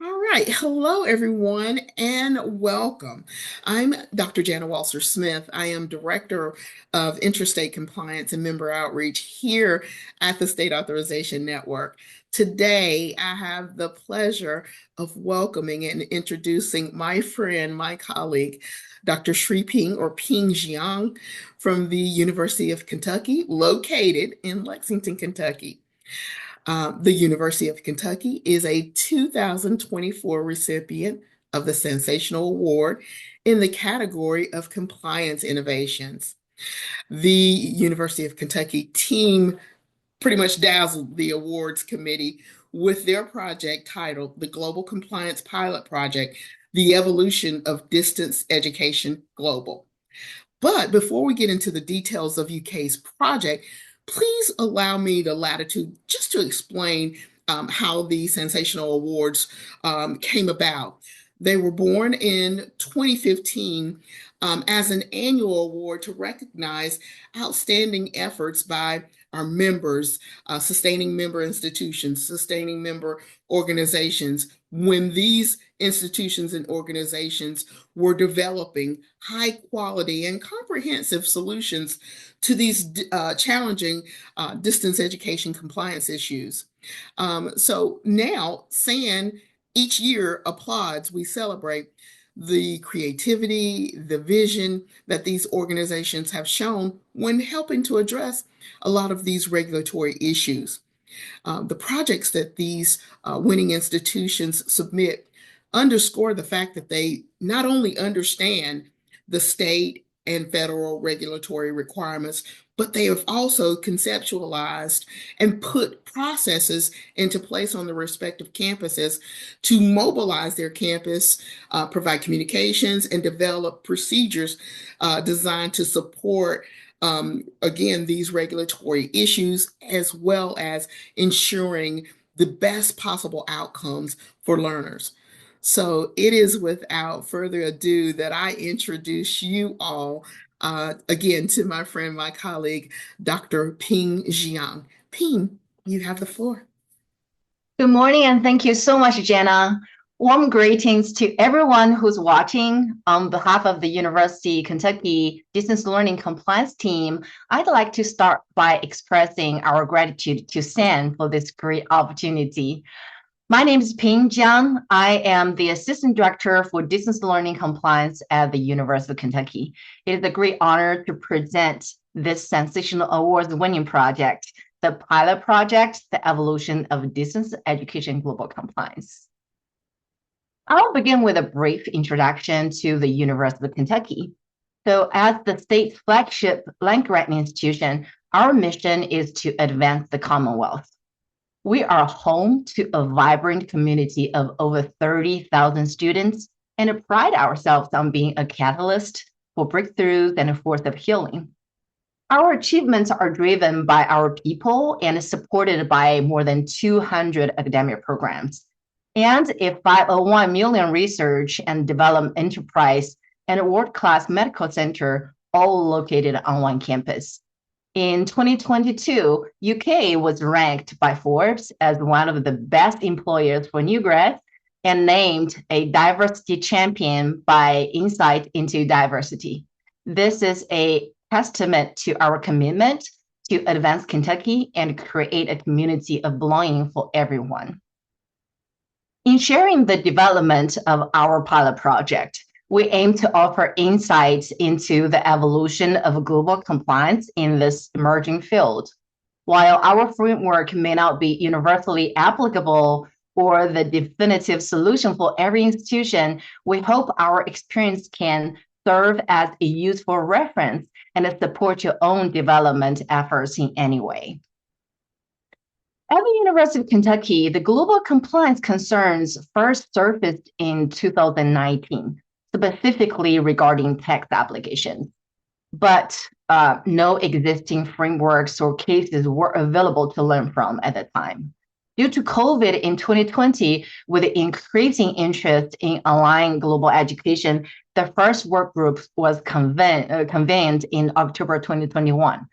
All right. Hello, everyone, and welcome. I'm Dr. Jana Walser Smith. I am Director of Interstate Compliance and Member Outreach here at the State Authorization Network. Today, I have the pleasure of welcoming and introducing my friend, my colleague, Dr. Sri Ping or Ping Jiang from the University of Kentucky, located in Lexington, Kentucky. The University of Kentucky is a 2024 recipient of the Sensational Award in the category of Compliance Innovations. The University of Kentucky team pretty much dazzled the awards committee with their project titled the Global Compliance Pilot Project, The Evolution of Distance Education Global. But before we get into the details of UK's project, please allow me the latitude just to explain how the Sensational Awards came about. They were born in 2015 as an annual award to recognize outstanding efforts by our members, sustaining member institutions, sustaining member organizations, when these institutions and organizations were developing high quality and comprehensive solutions to these challenging distance education compliance issues. So now SAN each year applauds, we celebrate the creativity, the vision that these organizations have shown when helping to address a lot of these regulatory issues. The projects that these winning institutions submit underscore the fact that they not only understand the state and federal regulatory requirements, but they have also conceptualized and put processes into place on the respective campuses to mobilize their campus, provide communications, and develop procedures designed to support again, these regulatory issues, as well as ensuring the best possible outcomes for learners. So it is without further ado that I introduce you all again to my friend, my colleague, Dr. Ping Jiang. Ping, you have the floor. Good morning, and thank you so much, Jenna. Warm greetings to everyone who's watching. On behalf of the University of Kentucky Distance Learning Compliance team, I'd like to start by expressing our gratitude to SAN for this great opportunity. My name is Ping Jiang. I am the Assistant Director for Distance Learning Compliance at the University of Kentucky. It is a great honor to present this sensational awards-winning project, the pilot project, the evolution of distance education global compliance. I'll begin with a brief introduction to the University of Kentucky. So as the state's flagship land-grant institution, our mission is to advance the Commonwealth. We are home to a vibrant community of over 30,000 students and pride ourselves on being a catalyst for breakthroughs and a force of healing. Our achievements are driven by our people and supported by more than 200 academic programs, and a 501 million research and development enterprise and a world-class medical center, all located on one campus. In 2022, UK was ranked by Forbes as one of the best employers for new grads and named a diversity champion by Insight into Diversity. This is a testament to our commitment to advance Kentucky and create a community of belonging for everyone. In sharing the development of our pilot project, we aim to offer insights into the evolution of global compliance in this emerging field. While our framework may not be universally applicable or the definitive solution for every institution, we hope our experience can serve as a useful reference and support your own development efforts in any way. At the University of Kentucky, the global compliance concerns first surfaced in 2019. Specifically regarding tax obligations, but no existing frameworks or cases were available to learn from at the time. Due to COVID in 2020, with increasing interest in online global education, the first work group was convened in October 2021.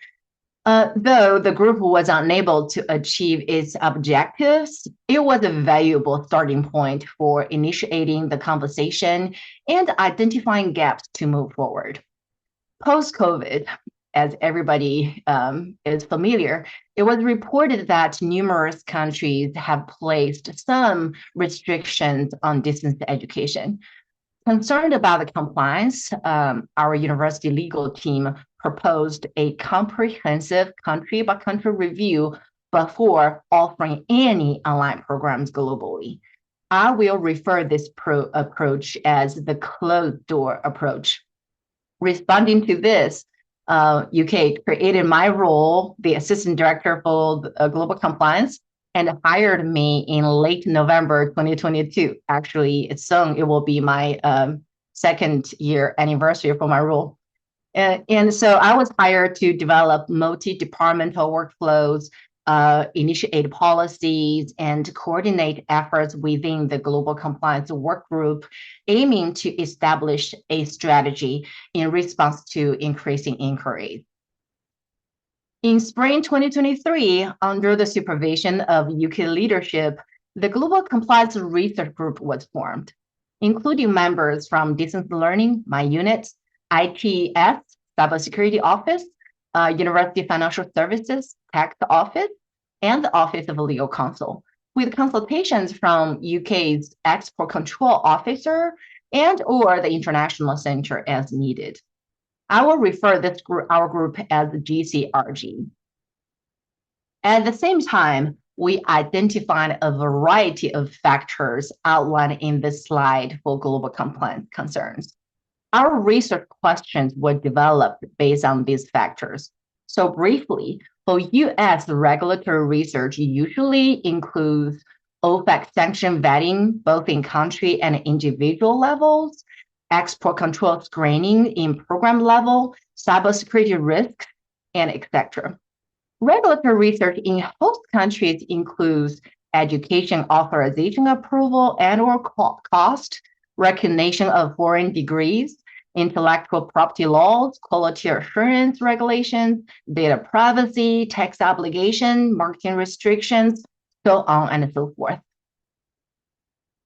Though the group was unable to achieve its objectives, it was a valuable starting point for initiating the conversation and identifying gaps to move forward. Post-COVID, as everybody is familiar, it was reported that numerous countries have placed some restrictions on distance education. Concerned about the compliance, our university legal team proposed a comprehensive country-by-country review before offering any online programs globally. I will refer this approach as the closed-door approach. Responding to this, UK created my role, the Assistant Director for Global Compliance, and hired me in late November 2022. Actually, soon it will be my second year anniversary for my role. And so I was hired to develop multi-departmental workflows, initiate policies, and coordinate efforts within the global compliance work group, aiming to establish a strategy in response to increasing inquiries. In spring 2023, under the supervision of UK leadership, the Global Compliance Research Group was formed, including members from distance learning, my unit, ITS, Cybersecurity Office, University Financial Services, Tax Office, and the Office of Legal Counsel, with consultations from UK's Export Control Officer and or the International Center as needed. I will refer our group as GCRG. At the same time, we identified a variety of factors outlined in this slide for global compliance concerns. Our research questions were developed based on these factors. So briefly, for US regulatory research usually includes OFAC sanction vetting, both in country and individual levels, export control screening in program level, cybersecurity risks, and etc. Regulatory research in host countries includes education authorization approval and or cost, recognition of foreign degrees, intellectual property laws, quality assurance regulations, data privacy, tax obligation, marketing restrictions, so on and so forth.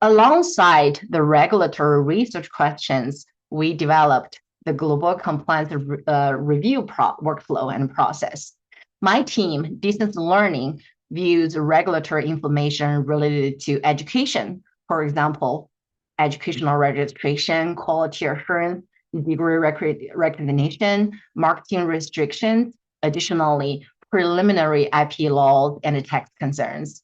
Alongside the regulatory research questions, we developed the global compliance review workflow and process. My team, Distance Learning, views regulatory information related to education, for example, educational registration, quality assurance, degree recognition, marketing restrictions, additionally, preliminary IP laws and tax concerns.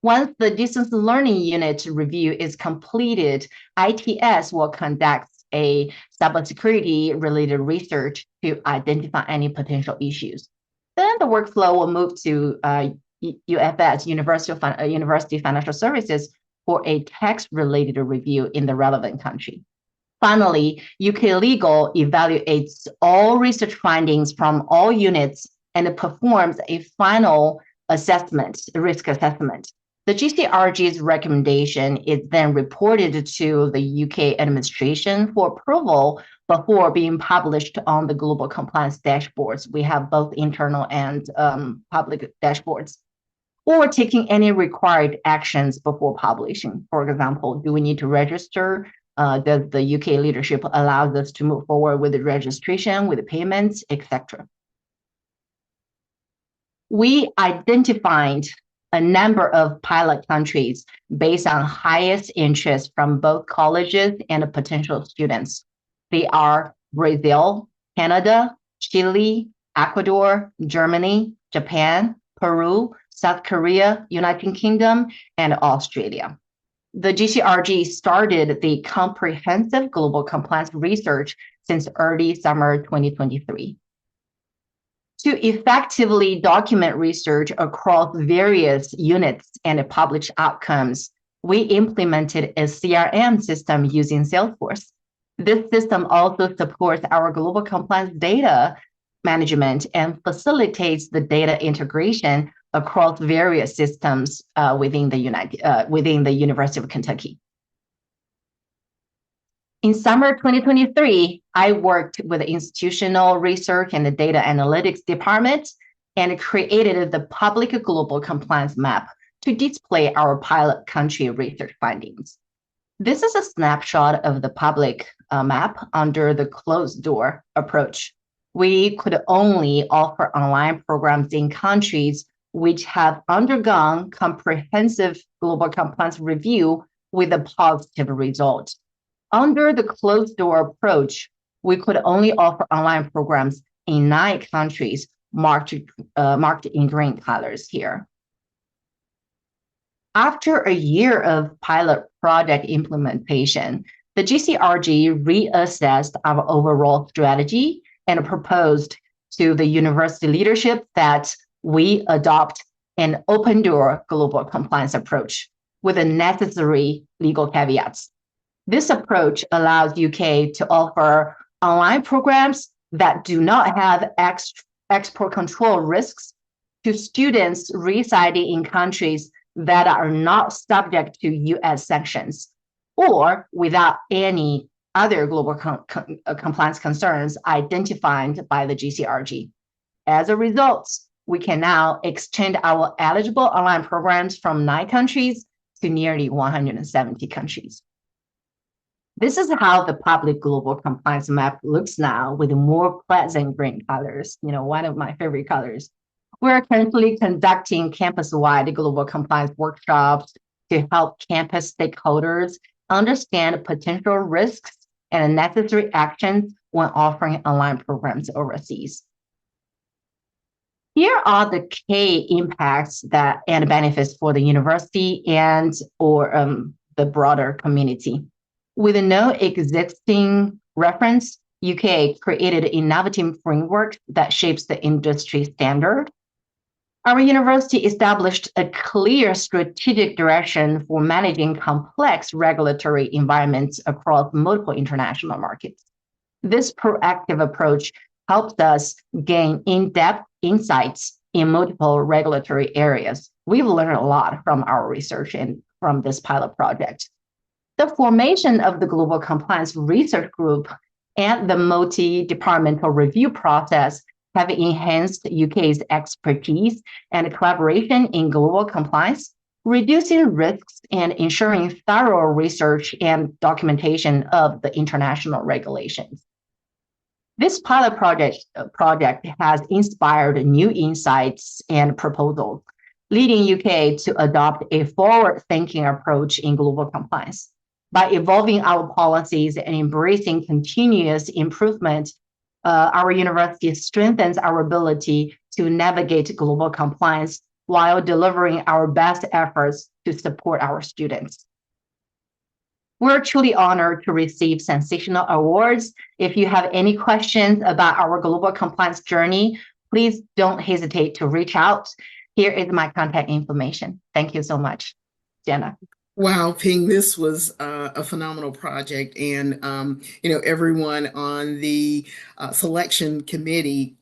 Once the distance learning unit review is completed, ITS will conduct a cybersecurity related research to identify any potential issues. Then the workflow will move to UFS, University Financial Services, for a tax-related review in the relevant country. Finally, UK Legal evaluates all research findings from all units and performs a final assessment, risk assessment. The GCRG's recommendation is then reported to the UK administration for approval before being published on the global compliance dashboards. We have both internal and public dashboards, or taking any required actions before publishing. For example, do we need to register? Does the UK leadership allow us to move forward with the registration, with the payments, etc.? We identified a number of pilot countries based on highest interest from both colleges and potential students. They are Brazil, Canada, Chile, Ecuador, Germany, Japan, Peru, South Korea, United Kingdom, and Australia. The GCRG started the comprehensive global compliance research since early summer 2023. To effectively document research across various units and publish outcomes, we implemented a CRM system using Salesforce. This system also supports our global compliance data management and facilitates the data integration across various systems within the University of Kentucky. In summer 2023, I worked with the Institutional Research and the Data Analytics Department and created the public global compliance map to display our pilot country research findings. This is a snapshot of the public map under the closed door approach. We could only offer online programs in countries which have undergone comprehensive global compliance review with a positive result. Under the closed door approach, we could only offer online programs in 9 countries marked in green colors here. After a year of pilot project implementation, the GCRG reassessed our overall strategy and proposed to the university leadership that we adopt an open door global compliance approach with the necessary legal caveats. This approach allows UK to offer online programs that do not have export control risks to students residing in countries that are not subject to US sanctions or without any other global compliance concerns identified by the GCRG. As a result, we can now extend our eligible online programs from 9 countries to nearly 170 countries. This is how the public global compliance map looks now with more pleasant green colors, one of my favorite colors. We're currently conducting campus-wide global compliance workshops to help campus stakeholders understand potential risks and necessary actions when offering online programs overseas. Here are the key impacts and benefits for the university and or the broader community. With no existing reference, UK created an innovative framework that shapes the industry standard. Our university established a clear strategic direction for managing complex regulatory environments across multiple international markets. This proactive approach helped us gain in-depth insights in multiple regulatory areas. We've learned a lot from our research and from this pilot project. The formation of the Global Compliance Research Group and the multi-departmental review process have enhanced UK's expertise and collaboration in global compliance, reducing risks and ensuring thorough research and documentation of the international regulations. This pilot project has inspired new insights and proposals, leading UK to adopt a forward-thinking approach in global compliance. By evolving our policies and embracing continuous improvement, our university strengthens our ability to navigate global compliance while delivering our best efforts to support our students. We're truly honored to receive sensational awards. If you have any questions about our global compliance journey, please don't hesitate to reach out. Here is my contact information. Thank you so much, Jenna. Wow, Ping, this was a phenomenal project. And, everyone on the selection committee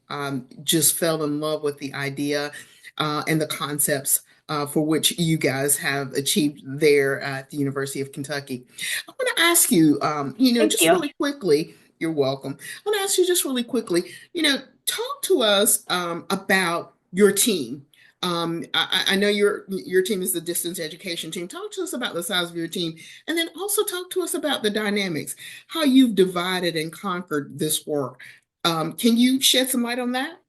just fell in love with the idea and the concepts for which you guys have achieved there at the University of Kentucky. I want to ask you, Thank you. really quickly, you're welcome. I want to ask you just really quickly, talk to us about your team. I know your team is the distance education team. Talk to us about the size of your team, and then also talk to us about the dynamics, how you've divided and conquered this work. Can you shed some light on that?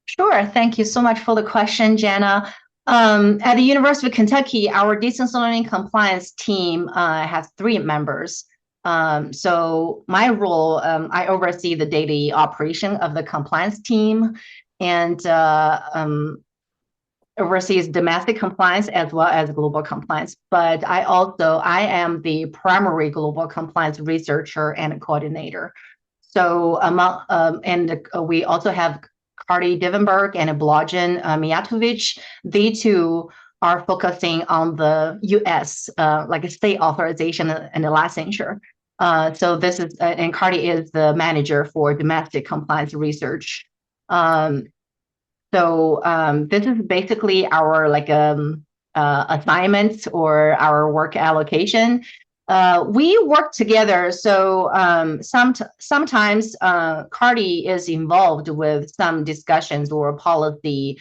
Sure. Thank you so much for the question, Jana. At the University of Kentucky, our distance learning compliance team has 3 members. So my role, I oversee the daily operation of the compliance team and oversees domestic compliance as well as global compliance. But I am the primary global compliance researcher and coordinator. So we also have Cardi Divenberg and Blažen Mijatović. They two are focusing on the US, like state authorization and the licensure. So this is, and Cardi is the manager for domestic compliance research. This is basically our assignments or our work allocation. We work together. So sometimes Cardi is involved with some discussions or policy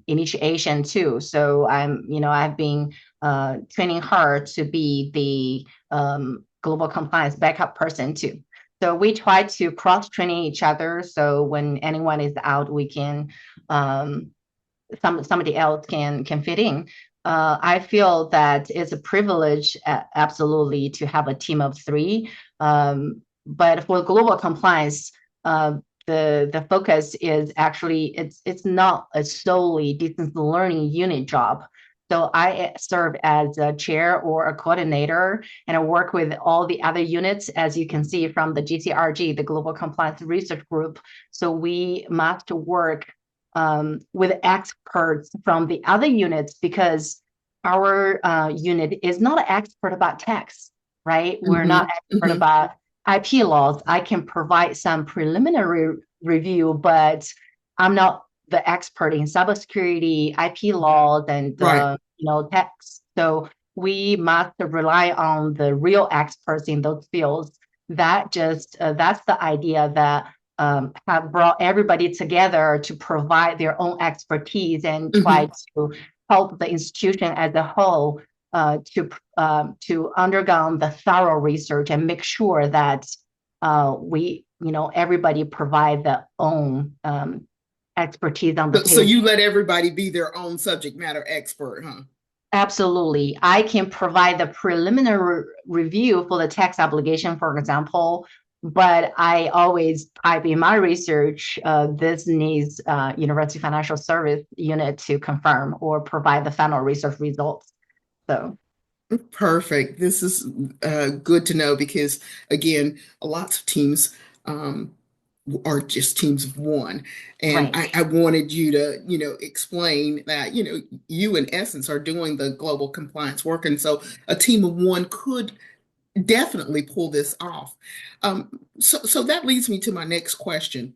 initiation too. So I've been training her to be the global compliance backup person too. So we try to cross training each other. So when anyone is out, we can somebody else can fit in. I feel that it's a privilege, absolutely, to have a team of three. But for global compliance, the focus is actually it's not a solely distance learning unit job. So I serve as a chair or a coordinator, and I work with all the other units, as you can see from the GCRG, the Global Compliance Research Group. So we must work with experts from the other units because our unit is not an expert about tax, right? We're not expert Hmm. about IP laws. I can provide some preliminary review, but I'm not the expert in cybersecurity, IP laws, and Right. tax. So we must rely on the real experts in those fields. That's the idea that have brought everybody together to provide their own expertise and try Hmm. to help the institution as a whole to undergo the thorough research and make sure that everybody provide their own expertise on the So table. you let everybody be their own subject matter expert, huh? Absolutely. I can provide the preliminary review for the tax obligation, for example, but I always type in my research, this needs University Financial Service unit to confirm or provide the final research results. So, Perfect. This is good to know because, again, lots of teams um, are just teams of one. And right. I wanted you to, explain that, you in essence are doing the global compliance work. And so a team of one could definitely pull this off. So that leads me to my next question.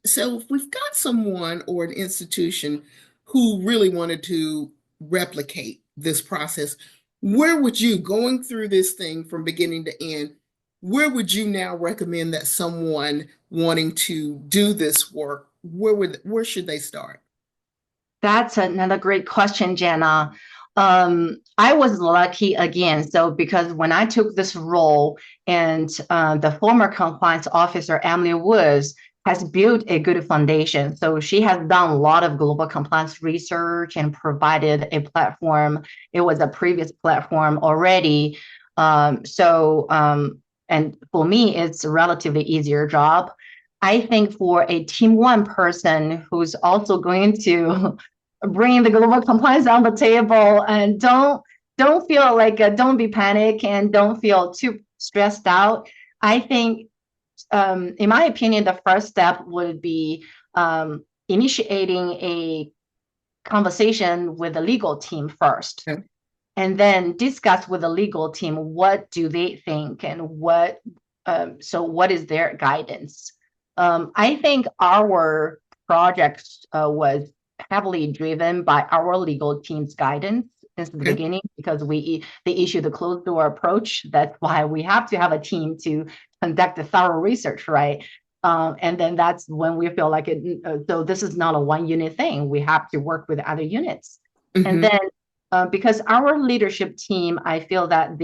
So if we've got someone or an institution who really wanted to replicate this process, where would you, going through this thing from beginning to end, where would you now recommend that someone wanting to do this work, where should they start? That's another great question, Jenna. I was lucky again. So, because when I took this role, and the former compliance officer, Emily Woods, has built a good foundation. So, she has done a lot of global compliance research and provided a platform. It was a previous platform already. And for me, it's a relatively easier job. I think for a team one person who's also going to bring the global compliance on the table, and don't feel like don't be panic and don't feel too stressed out. I think in my opinion the first step would be initiating a conversation with the legal team first, Okay. and then discuss with the legal team what do they think and what is their guidance. I think our project was heavily driven by our legal team's guidance since the Okay. beginning because they issued the closed door approach. That's why we have to have a team to conduct the thorough research, right? And then that's when we feel like it. So this is not a one unit thing. We have to work with other units, and Hmm. then because our leadership team, I feel that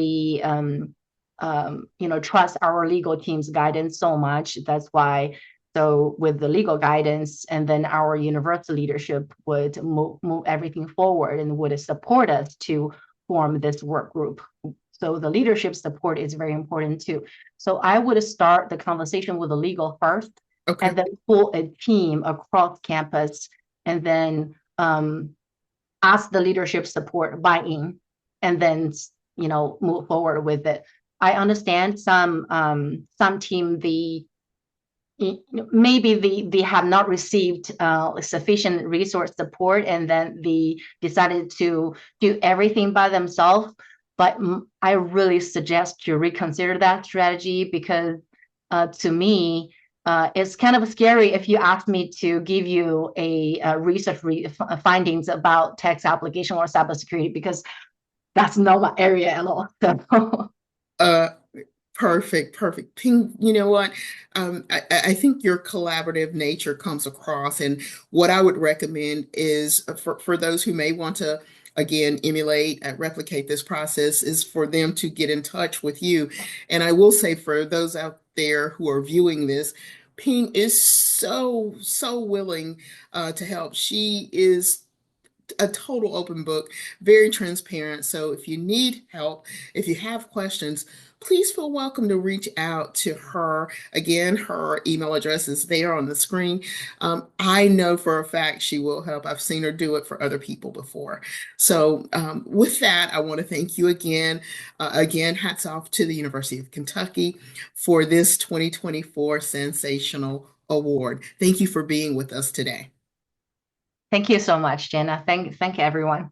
trust our legal team's guidance so much. That's why. So with the legal guidance, and then our university leadership would move everything forward and would support us to form this work group. So the leadership support is very important too. So I would start the conversation with the legal first, Okay. and then pull a team across campus, and then ask the leadership support buy-in, and then move forward with it. I understand some team maybe they have not received sufficient resource support, and then they decided to do everything by themselves. But I really suggest to reconsider that strategy because to me, it's kind of scary if you ask me to give you a research findings about tax application or cybersecurity because that's not my area at all. So Uh, Perfect, perfect. Ping, you know what? I think your collaborative nature comes across, and what I would recommend is for those who may want to, again, emulate, replicate this process, is for them to get in touch with you. And I will say for those out there who are viewing this, Ping is so willing to help. She is a total open book, very transparent. So if you need help, if you have questions, please feel welcome to reach out to her. Again, her email address is there on the screen. I know for a fact she will help. I've seen her do it for other people before. So with that, I want to thank you again. Again, hats off to the University of Kentucky for this 2024 Sensational Award. Thank you for being with us today. Thank you so much, Jenna. Thank everyone.